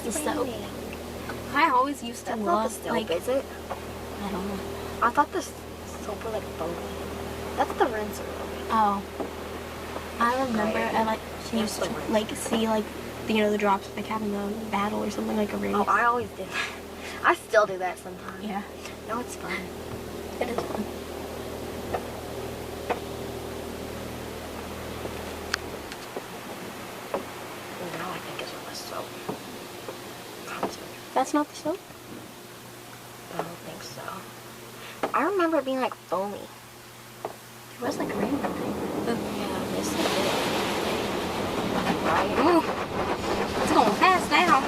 the soap. I always used to love, soap, like, is it? I don't know. I thought the soap was like foamy. That's the rinser. Oh. I remember, she used to, like, see, like, the drops, like, having a battle or something, like a race. Oh, I always did that. I still do that sometimes. Yeah. No, it's fun. It is fun. Now I think it's on the soap. That's not the soap? I don't think so. I remember it being like foamy. There was like a rainbow thing. Yeah, this is it. Right? Ooh. It's going fast now.